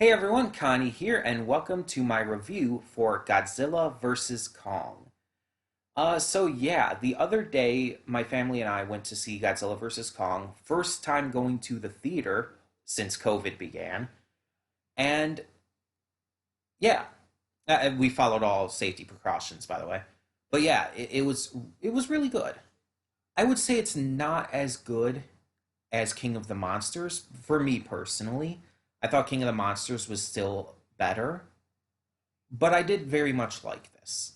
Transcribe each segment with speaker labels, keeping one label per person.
Speaker 1: Hey everyone, Connie here, and welcome to my review for Godzilla vs. Kong. The other day my family and I went to see Godzilla vs. Kong, first time going to the theater since COVID began, and yeah, we followed all safety precautions, by the way. But yeah, it was really good. I would say it's not as good as King of the Monsters for me personally. I thought King of the Monsters was still better, but I did very much like this.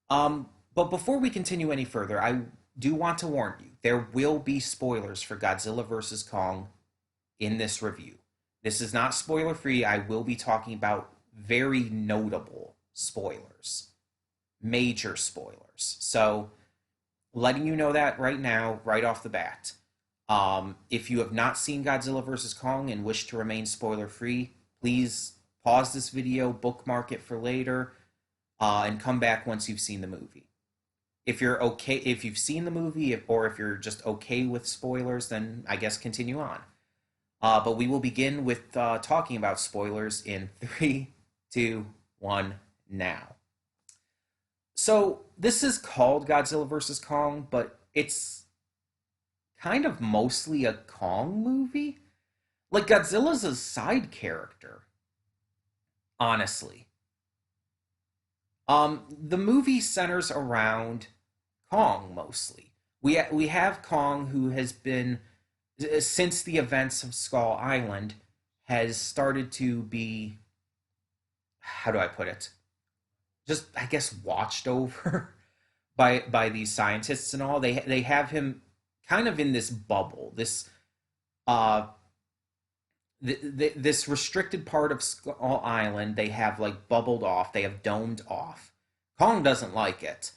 Speaker 1: But before we continue any further, I do want to warn you there will be spoilers for Godzilla vs. Kong in this review. This is not spoiler free. I will be talking about very notable spoilers, major spoilers. So, letting you know that right now, right off the bat. If you have not seen Godzilla vs. Kong and wish to remain spoiler free, please pause this video, bookmark it for later, and come back once you've seen the movie. If you've seen the movie, or if you're just okay with spoilers, then I guess continue on. But we will begin with talking about spoilers in three, two, one, now. So this is called Godzilla vs. Kong, but it's kind of mostly a Kong movie. Like Godzilla's a side character, honestly. The movie centers around Kong mostly. We have Kong who has been since the events of Skull Island has started to be, how do I put it? Just I guess watched over by these scientists and all. They have him kind of in this bubble, uh this restricted part of Skull Island. They have like bubbled off. They have domed off. Kong doesn't like it,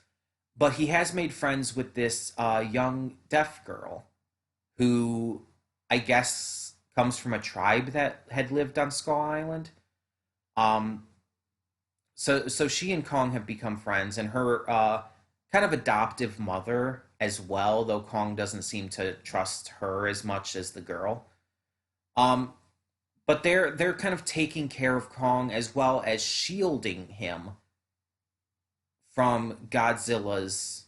Speaker 1: but he has made friends with this young deaf girl who I guess comes from a tribe that had lived on Skull Island. Um, so she and Kong have become friends, and her kind of adoptive mother as well, though Kong doesn't seem to trust her as much as the girl. Um, but they're kind of taking care of Kong as well as shielding him from Godzilla's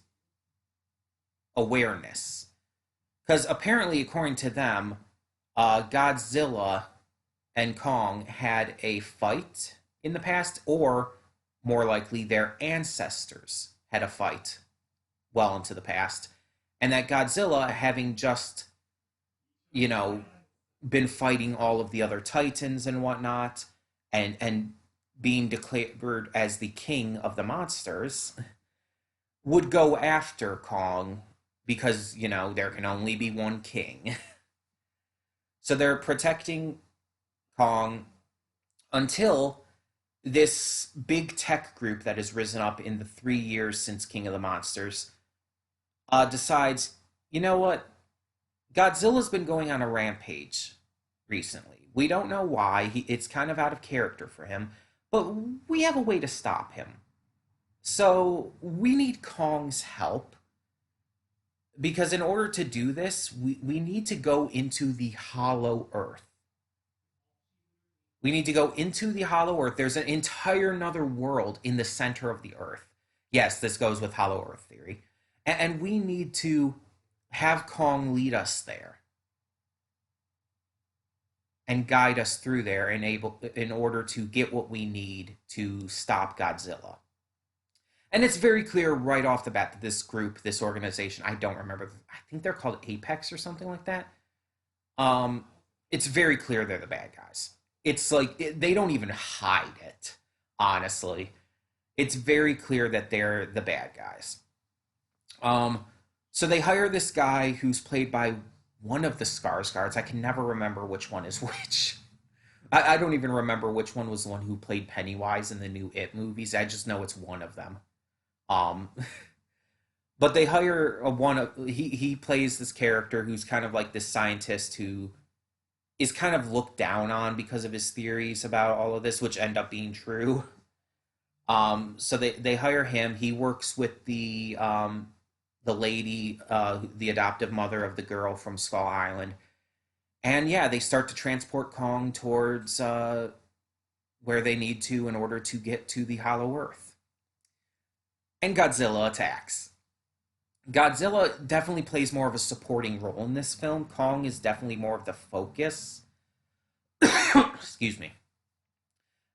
Speaker 1: awareness. Because apparently, according to them, Godzilla and Kong had a fight in the past, or more likely, their ancestors had a fight well into the past. And that Godzilla, having just, you know, been fighting all of the other Titans and whatnot, and being declared as the king of the monsters, would go after Kong because, there can only be one king. So they're protecting Kong until this big tech group that has risen up in the 3 years since King of the Monsters decides, you know what? Godzilla's been going on a rampage recently. We don't know why. It's kind of out of character for him, but we have a way to stop him. So we need Kong's help because in order to do this, we need to go into the Hollow Earth. We need to go into the Hollow Earth. There's an entire another world in the center of the Earth. Yes, this goes with Hollow Earth theory. And we need to have Kong lead us there and guide us through there in order to get what we need to stop Godzilla. And it's very clear right off the bat that this group, this organization, I don't remember, I think they're called Apex or something like that. Um, it's very clear they're the bad guys. It's like they don't even hide it, honestly. It's very clear that they're the bad guys. Um, so they hire this guy who's played by one of the Skarsgårds. I can never remember which one is which. I don't even remember which one was the one who played Pennywise in the new It movies. I just know it's one of them. Um, but they hire a one of he plays this character who's kind of like this scientist who is kind of looked down on because of his theories about all of this, which end up being true. So they hire him. He works with the lady, the adoptive mother of the girl from Skull Island, and yeah, they start to transport Kong towards where they need to in order to get to the Hollow Earth. And Godzilla attacks. Godzilla definitely plays more of a supporting role in this film. Kong is definitely more of the focus. Excuse me.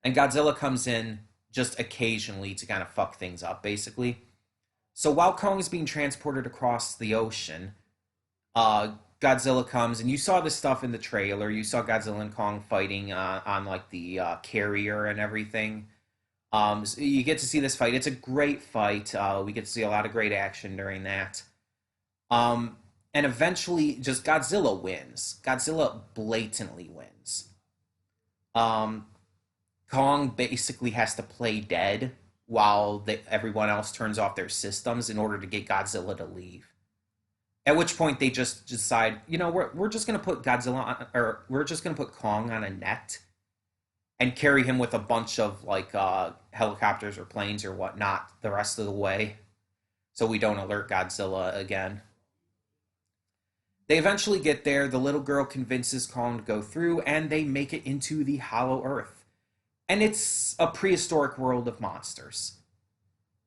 Speaker 1: And Godzilla comes in just occasionally to kind of fuck things up, basically. So while Kong is being transported across the ocean, uh, Godzilla comes, and you saw this stuff in the trailer. You saw Godzilla and Kong fighting on like the carrier and everything. So you get to see this fight. It's a great fight. We get to see a lot of great action during that. And eventually, just Godzilla wins. Godzilla blatantly wins. Um, Kong basically has to play dead while everyone else turns off their systems in order to get Godzilla to leave. At which point they just decide, we're just gonna put Godzilla on, or we're just gonna put Kong on a net and carry him with a bunch of like helicopters or planes or whatnot the rest of the way, so we don't alert Godzilla again. They eventually get there. The little girl convinces Kong to go through, and they make it into the Hollow Earth. And it's a prehistoric world of monsters.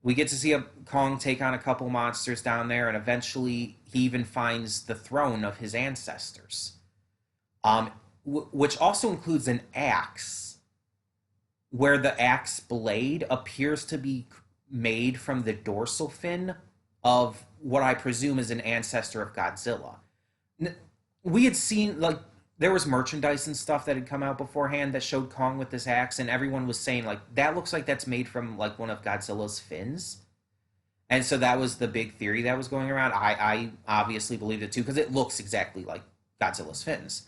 Speaker 1: We get to see a Kong take on a couple monsters down there, and eventually he even finds the throne of his ancestors, which also includes an axe, where the axe blade appears to be made from the dorsal fin of what I presume is an ancestor of Godzilla. We had seen, like, there was merchandise and stuff that had come out beforehand that showed Kong with this axe, and everyone was saying, like, that looks like that's made from, like, one of Godzilla's fins. And so that was the big theory that was going around. I obviously believed it too, because it looks exactly like Godzilla's fins.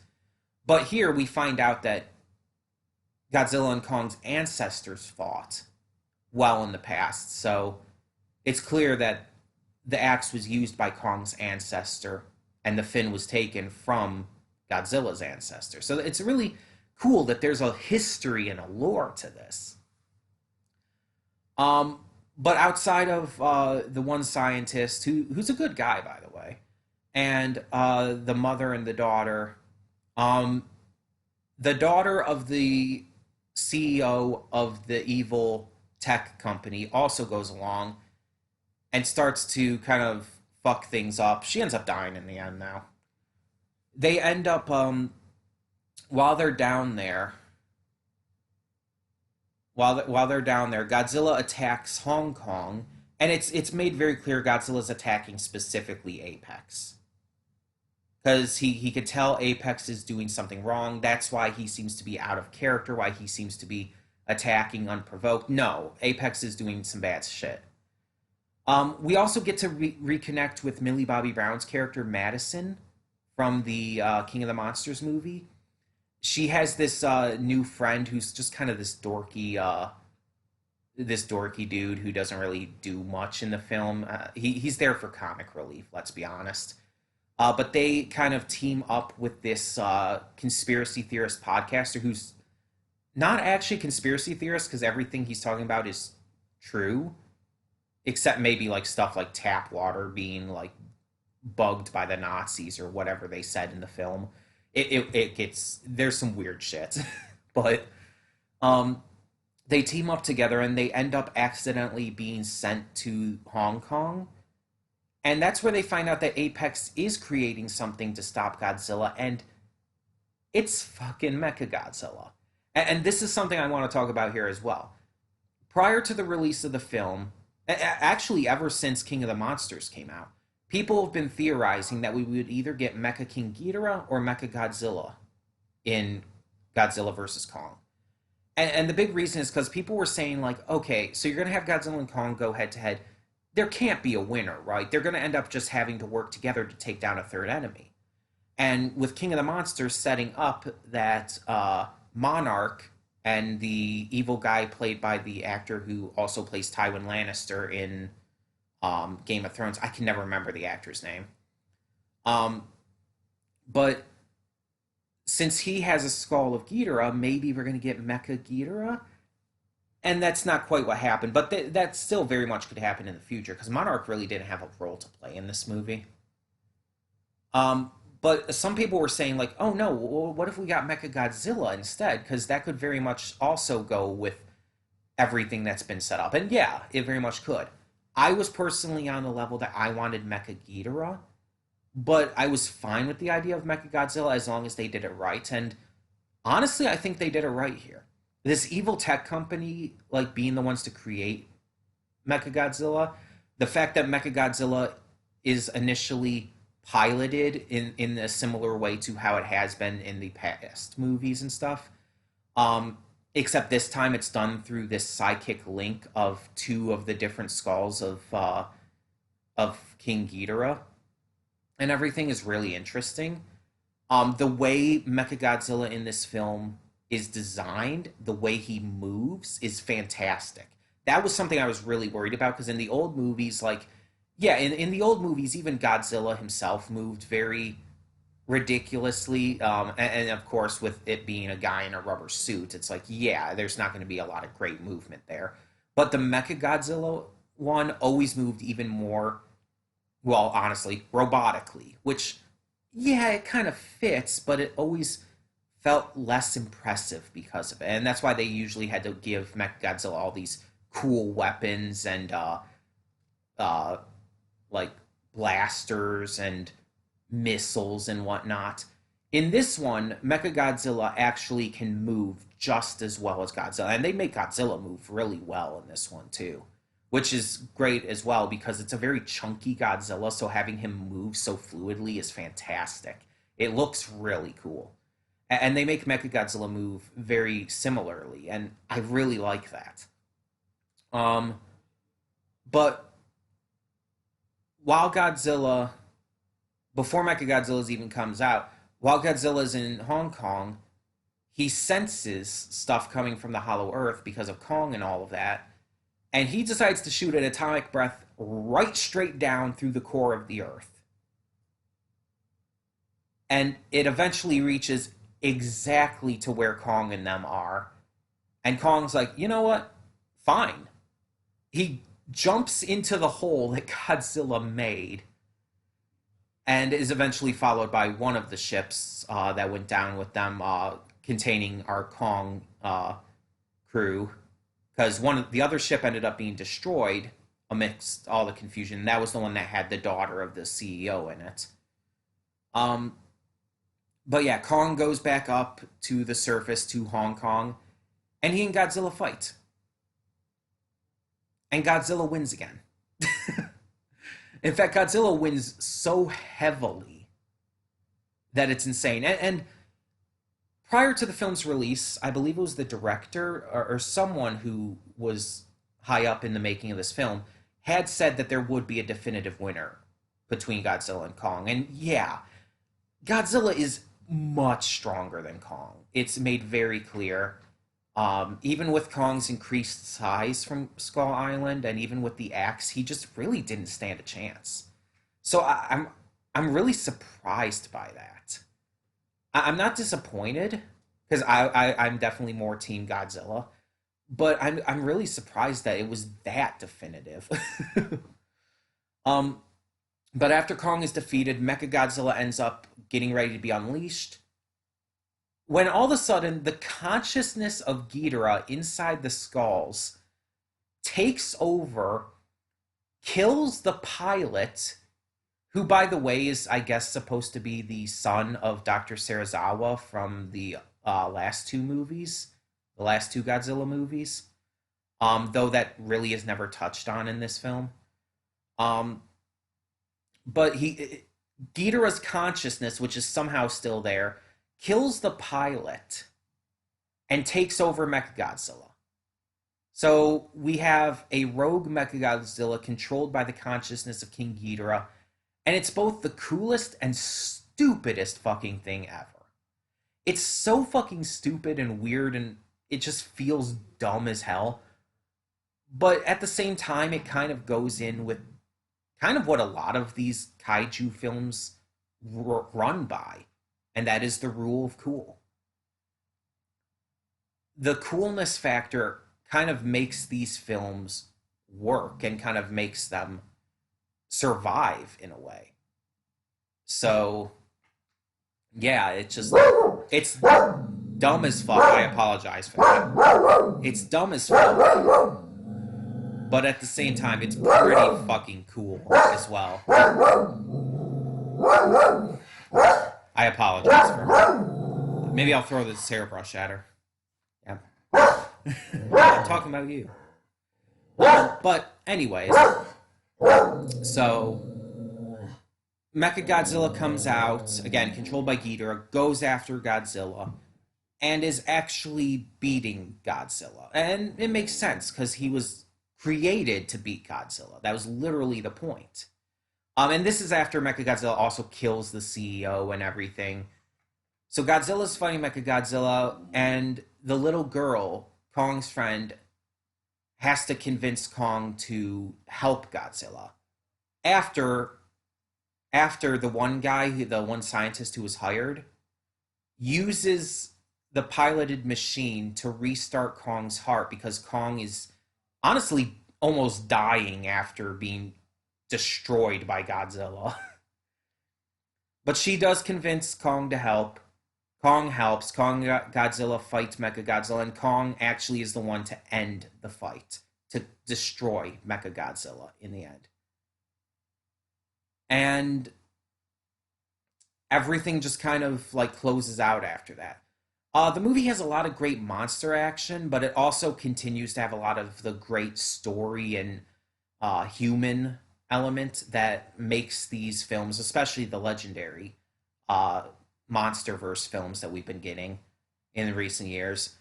Speaker 1: But here we find out that Godzilla and Kong's ancestors fought well in the past. So it's clear that the axe was used by Kong's ancestor, and the fin was taken from Godzilla's ancestor. So it's really cool that there's a history and a lore to this. But outside of the one scientist who's a good guy, by the way, and the mother and um, the daughter of the CEO of the evil tech company also goes along and starts to kind of fuck things up. She ends up dying in the end now. They end up while they're down there, while they're down there, Godzilla attacks Hong Kong, and it's made very clear Godzilla's attacking specifically Apex, because he could tell Apex is doing something wrong. That's why he seems to be out of character. Why he seems to be attacking unprovoked. No, Apex is doing some bad shit. We also get to reconnect with Millie Bobby Brown's character Madison from the King of the Monsters movie. She has this new friend who's just kind of this dorky dude who doesn't really do much in the film. He's there for comic relief, let's be honest. But they kind of team up with this conspiracy theorist podcaster who's not actually a conspiracy theorist, because everything he's talking about is true, except maybe like stuff like tap water being like bugged by the Nazis or whatever they said in the film. It gets, there's some weird shit. But they team up together, and they end up accidentally being sent to Hong Kong. And that's where they find out that Apex is creating something to stop Godzilla, and it's fucking Mechagodzilla. And this is something I want to talk about here as well. Prior to the release of the film, actually ever since King of the Monsters came out, people have been theorizing that we would either get Mecha King Ghidorah or Mecha Godzilla in Godzilla vs. Kong. And the big reason is because people were saying, like, okay, so you're going to have Godzilla and Kong go head to head. There can't be a winner, right? They're going to end up just having to work together to take down a third enemy. And with King of the Monsters setting up that Monarch and the evil guy played by the actor who also plays Tywin Lannister in Game of Thrones. I can never remember the actor's name. But since he has a skull of Ghidorah, maybe we're going to get Mecha Ghidorah. And that's not quite what happened, but that still very much could happen in the future, because Monarch really didn't have a role to play in this movie. But some people were saying like, oh no, what if we got Mechagodzilla instead? Because that could very much also go with everything that's been set up. And yeah, it very much could. I was personally on the level that I wanted Mecha Ghidorah, but I was fine with the idea of Mecha Godzilla as long as they did it right. And honestly, I think they did it right here. This evil tech company, like being the ones to create Mecha Godzilla, the fact that Mecha Godzilla is initially piloted in a similar way to how it has been in the past movies and stuff. Um, Except this time it's done through this psychic link of two of the different skulls of King Ghidorah, and everything is really interesting. The way Mechagodzilla in this film is designed, the way he moves is fantastic. That was something I was really worried about because in the old movies, like, yeah, in the old movies, even Godzilla himself moved very ridiculously. And of course, with it being a guy in a rubber suit, it's like, yeah, there's not going to be a lot of great movement there. But the Mechagodzilla one always moved even more, well, honestly, robotically, which, yeah, it kind of fits, but it always felt less impressive because of it. And that's why they usually had to give Mechagodzilla all these cool weapons and, uh, like, blasters and missiles and whatnot. In this one, Mechagodzilla actually can move just as well as Godzilla. And they make Godzilla move really well in this one, too, which is great as well because it's a very chunky Godzilla, so having him move so fluidly is fantastic. It looks really cool. And they make Mechagodzilla move very similarly, and I really like that. Um, but while Godzilla, before Mechagodzilla even comes out, while Godzilla's in Hong Kong, he senses stuff coming from the Hollow Earth because of Kong and all of that, and he decides to shoot an atomic breath right straight down through the core of the Earth. And it eventually reaches exactly to where Kong and them are. And Kong's like, you know what? Fine. He jumps into the hole that Godzilla made and is eventually followed by one of the ships that went down with them, containing our Kong crew, because one of the other ship ended up being destroyed amidst all the confusion. That was the one that had the daughter of the CEO in it. Um, but yeah, Kong goes back up to the surface to Hong Kong, and he and Godzilla fight, and Godzilla wins again. In fact, Godzilla wins so heavily that it's insane. And prior to the film's release, I believe it was the director or someone who was high up in the making of this film had said that there would be a definitive winner between Godzilla and Kong. And yeah, Godzilla is much stronger than Kong. It's made very clear. Even with Kong's increased size from Skull Island, and even with the axe, he just really didn't stand a chance. So I'm really surprised by that. I'm not disappointed because I'm definitely more Team Godzilla, but I'm really surprised that it was that definitive. um, but after Kong is defeated, Mechagodzilla ends up getting ready to be unleashed. When all of a sudden the consciousness of Ghidorah inside the skulls takes over, kills the pilot, who, by the way, is, I guess, supposed to be the son of Dr. Serizawa from the last two movies, the last two Godzilla movies, though that really is never touched on in this film. Um, but Ghidorah's consciousness, which is somehow still there, kills the pilot and takes over Mechagodzilla. So we have a rogue Mechagodzilla controlled by the consciousness of King Ghidorah, and it's both the coolest and stupidest fucking thing ever. It's so fucking stupid and weird, and it just feels dumb as hell. But at the same time, it kind of goes in with kind of what a lot of these kaiju films run by, and that is the rule of cool. The coolness factor kind of makes these films work and kind of makes them survive in a way. So Yeah, it's dumb as fuck. I apologize for that. It's dumb as fuck, but at the same time, it's pretty fucking cool as well. I apologize for her. Maybe I'll throw this hairbrush at her. Yeah. I'm talking about you. But anyways, so Mechagodzilla comes out again, controlled by Ghidorah, goes after Godzilla, and is actually beating Godzilla. And it makes sense because he was created to beat Godzilla. That was literally the point. And this is after Mechagodzilla also kills the CEO and everything. So Godzilla's fighting Mechagodzilla, and the little girl, Kong's friend, has to convince Kong to help Godzilla. After the one guy, the one scientist who was hired, uses the piloted machine to restart Kong's heart because Kong is honestly almost dying after being destroyed by Godzilla. But she does convince Kong to help. Kong helps. Godzilla fights Mechagodzilla, and Kong actually is the one to end the fight, to destroy Mechagodzilla in the end. And everything just kind of like closes out after that. The movie has a lot of great monster action, but it also continues to have a lot of the great story and human element that makes these films, especially the legendary uh, MonsterVerse films that we've been getting in recent years.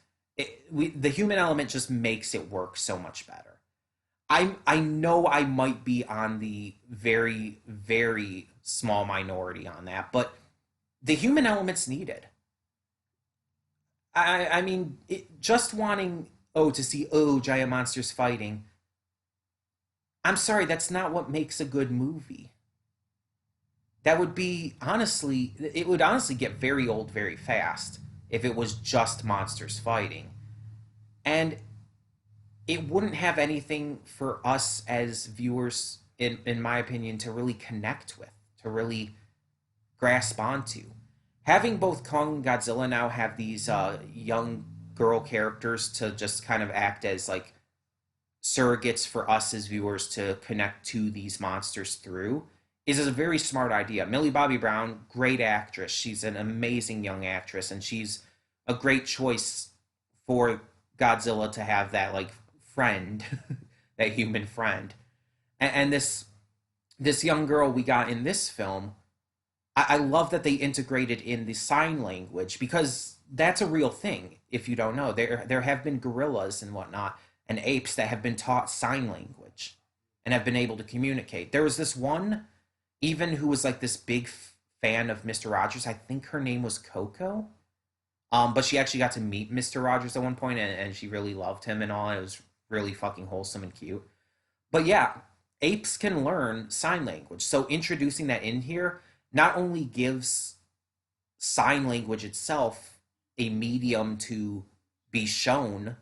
Speaker 1: The human element just makes it work so much better. I know I might be on the very very small minority on that, but the human element's needed. I mean, just wanting to see giant monsters fighting. I'm sorry, that's not what makes a good movie. That would be honestly, it would honestly get very old very fast if it was just monsters fighting, and it wouldn't have anything for us as viewers, in my opinion, to really connect with, to really grasp onto. Having both Kong and Godzilla now have these young girl characters to just kind of act as like surrogates for us as viewers to connect to these monsters through is a very smart idea. Millie Bobby Brown, great actress. She's an amazing young actress, and she's a great choice for Godzilla to have that like friend, that human friend. And this young girl we got in this film, I love that they integrated in the sign language because that's a real thing. If you don't know, there have been gorillas and whatnot and apes that have been taught sign language and have been able to communicate. There was this one even who was like this big fan of Mr. Rogers. I think her name was Coco. But she actually got to meet Mr. Rogers at one point, and she really loved him and all. It was really fucking wholesome and cute. But yeah, apes can learn sign language. So introducing that in here not only gives sign language itself a medium to be shown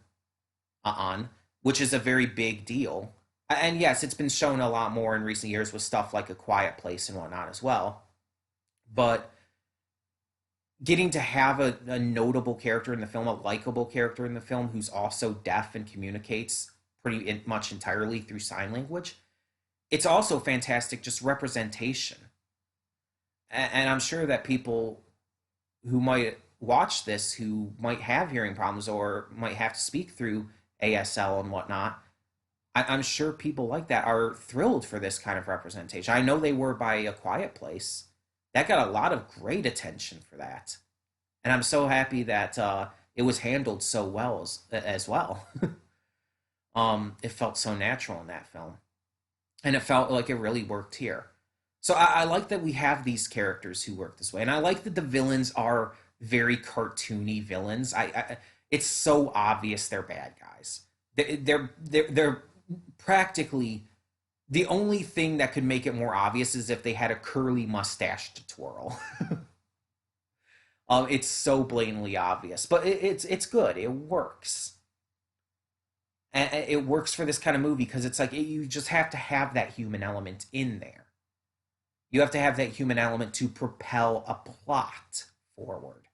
Speaker 1: on, which is a very big deal. And yes, it's been shown a lot more in recent years with stuff like A Quiet Place and whatnot as well. But getting to have a notable character in the film, a likable character in the film who's also deaf and communicates pretty much entirely through sign language, it's also fantastic just representation. And I'm sure that people who might watch this who might have hearing problems or might have to speak through ASL and whatnot, I'm sure people like that are thrilled for this kind of representation. I know they were by A Quiet Place. That got a lot of great attention for that. And I'm so happy that it was handled so well as well. It felt so natural in that film. And it felt like it really worked here. So I like that we have these characters who work this way. And I like that the villains are very cartoony villains. It's so obvious they're bad guys. They're practically the only thing that could make it more obvious is if they had a curly mustache to twirl. It's so blatantly obvious, but it's good. It works, and it works for this kind of movie because it's like you just have to have that human element in there. You have to have that human element to propel a plot forward.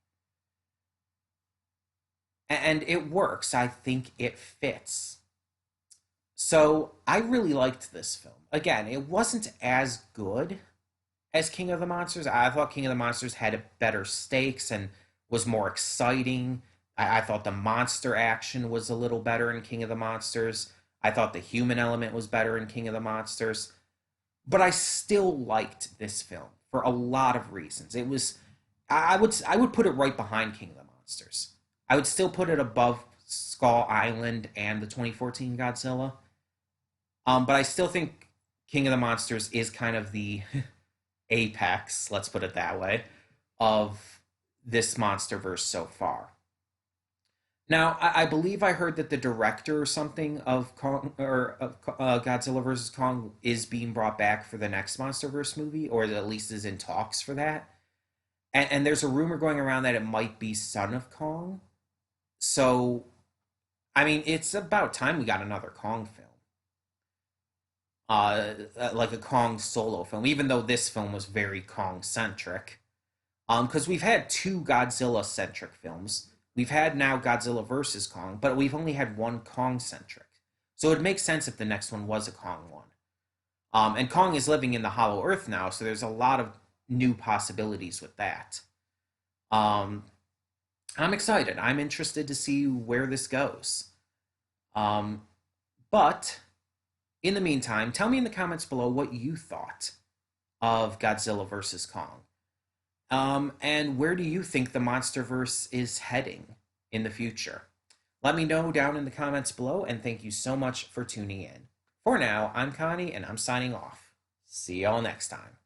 Speaker 1: And it works. I think it fits. So I really liked this film. Again, it wasn't as good as King of the Monsters. I thought King of the Monsters had a better stakes and was more exciting. I thought the monster action was a little better in King of the Monsters. I thought the human element was better in King of the Monsters. But I still liked this film for a lot of reasons. It was I would put it right behind King of the Monsters. I would still put it above Skull Island and the 2014 Godzilla. But I still think King of the Monsters is kind of the apex, let's put it that way, of this MonsterVerse so far. Now, I believe I heard that the director or something of Kong or of Godzilla versus Kong is being brought back for the next MonsterVerse movie, or at least is in talks for that. And there's a rumor going around that it might be Son of Kong. So, I mean, it's about time we got another Kong film, like a Kong solo film. Even though this film was very Kong centric, because we've had two Godzilla centric films. We've had now Godzilla versus Kong, but we've only had one Kong centric. So it makes sense if the next one was a Kong one. And Kong is living in the Hollow Earth now, so there's a lot of new possibilities with that. Um, I'm excited. I'm interested to see where this goes. Um, but in the meantime, tell me in the comments below what you thought of Godzilla versus Kong. And where do you think the MonsterVerse is heading in the future? Let me know down in the comments below, and thank you so much for tuning in. For now, I'm Connie, and I'm signing off. See y'all next time.